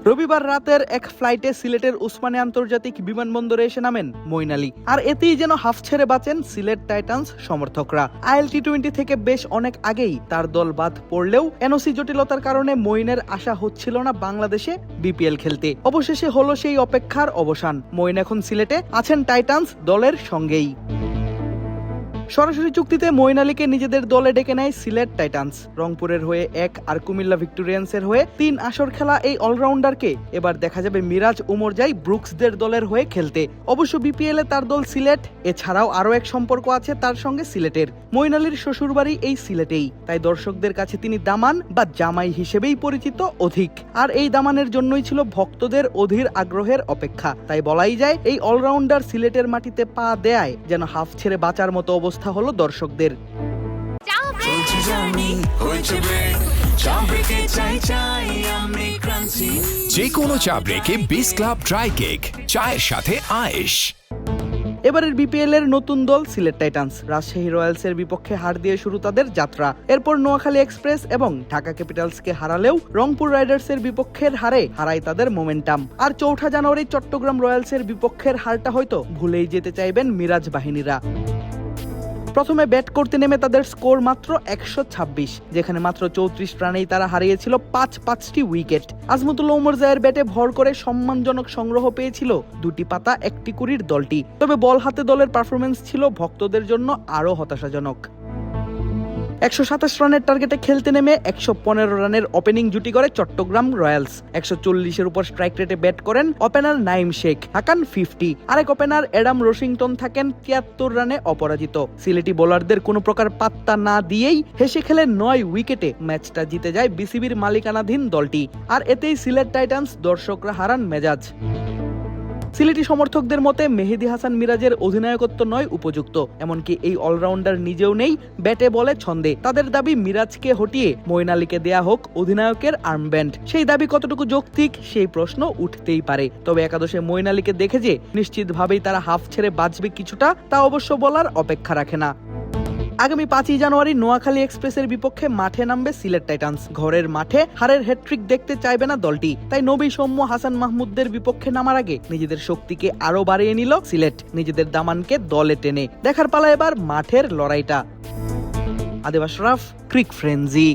রবিবার রাতের এক ফ্লাইটে সিলেটের উসমানী আন্তর্জাতিক বিমানবন্দরে এসে নামেন মঈন আলী। আর এতেই যেন হাফ ছেড়ে বাঁচেন সিলেট টাইটান্স সমর্থকরা। আইএল টি-20 থেকে বেশ অনেক আগেই তার দল বাদ পড়লেও এনওসি জটিলতার কারণে মঈনের আশা হচ্ছিল না বাংলাদেশে বিপিএল খেলতে। অবশেষে হলো সেই অপেক্ষার অবসান। মঈন এখন সিলেটে আছেন টাইটান্স দলের সঙ্গেই। সরাসরি চুক্তিতে মঈন আলীকে নিজেদের দলে ডেকে নেয় সিলেট টাইটান্স। রংপুরের হয়ে 1 আর কুমিল্লা ভিক্টোরিয়ান্সের হয়ে 3 আসর খেলা এই অলরাউন্ডারকে এবার দেখা যাবে মিরাজ উমরজাই ব্রুকসদের দলের হয়ে খেলতে। অবশ্য বিপিএল এ তার দল সিলেট, এছাড়াও আরও এক সম্পর্ক আছে তার সঙ্গে সিলেটের। মঈন আলীর শ্বশুরবাড়ি এই সিলেটেই, তাই দর্শকদের কাছে তিনি দামান বা জামাই হিসেবেই পরিচিত অধিক। আর এই দামানের জন্যই ছিল ভক্তদের অধীর আগ্রহের অপেক্ষা। তাই বলাই যায় এই অলরাউন্ডার সিলেটের মাটিতে পা দেয় যেন হাফ ছেড়ে বাঁচার মতো অবস্থা হলো দর্শকদের। যে কোনো চা ব্রেকে বিস ক্লাব ড্রাই কেক, চায়ের সাথে আয়েশ। এবারের বিপিএল এর নতুন দল সিলেট টাইটান্স। রাজশাহী রয়্যালসের বিপক্ষে হার দিয়ে শুরু তাদের যাত্রা। এরপর নোয়াখালী এক্সপ্রেস এবং ঢাকা ক্যাপিটালসকে হারালেও রংপুর রাইডার্সের বিপক্ষের হারে হারায় তাদের মোমেন্টাম। আর 4 জানুয়ারি চট্টগ্রাম রয়্যালসের বিপক্ষের হারটা হয়তো ভুলেই যেতে চাইবেন মিরাজ বাহিনীরা। প্রথমে ব্যাট করতে নেমে তাদের স্কোর মাত্র 126, যেখানে মাত্র 34 রানেই তারা হারিয়েছিল 5টি উইকেট। আজমতুল্লাহ উমরজাইয়ের ব্যাটে ভর করে সম্মানজনক সংগ্রহ পেয়েছিল 2টি পাতা 1টি কুড়ির দলটি। তবে বল হাতে দলের পারফরমেন্স ছিল ভক্তদের জন্য আরও হতাশাজনক। 127 রানের টার্গেটে খেলতে নেমে 115 রানের ওপেনিং জুটি করে চট্টগ্রাম রয়্যালস। 140-এর উপর স্ট্রাইক রেটে ব্যাট করেন ওপেনার নাইম শেখ, হাকান 50। আরেক ওপেনার অ্যাডাম রশিংটন থাকেন 73 রানে অপরাজিত। সিলেটি বোলারদের কোনো প্রকার পাত্তা না দিয়েই হেসে খেলে 9 উইকেটে ম্যাচটা জিতে যায় বিসিবির মালিকানাধীন দলটি। আর এতেই সিলেট টাইটান্স দর্শকরা হারান মেজাজ। সিলেটি সমর্থকদের মতে মেহেদী হাসান মিরাজের অধিনায়কত্ব নয় উপযুক্ত, এমনকি এই অলরাউন্ডার নিজেও নেই ব্যাটে বলে ছন্দে। তাদের দাবি মিরাজকে হটিয়ে মঈন আলীকে দেয়া হোক অধিনায়কের আর্মব্যান্ড। সেই দাবি কতটুকু যৌক্তিক সেই প্রশ্ন উঠতেই পারে। তবে একাদশে মঈন আলীকে দেখে যে নিশ্চিতভাবেই তারা হাফ ছেড়ে বাঁচবে কিছুটা, তা অবশ্য বলার অপেক্ষা রাখে না। আগামী 5 জানুয়ারি নোয়াখালী এক্সপ্রেসের বিপক্ষে মাঠে নামবে সিলেট টাইটান্স। ঘরের মাঠে হারের হ্যাট্রিক দেখতে চাইবে না দলটি। তাই নবী সৌম্য হাসান মাহমুদদের বিপক্ষে নামার আগে নিজেদের শক্তিকে আরো বাড়িয়ে নিল সিলেট, নিজেদের দামানকে দলে টেনে। দেখার পালা এবার মাঠের লড়াইটা। আদেব আশরাফ, ক্রিক ফ্রেন্জি।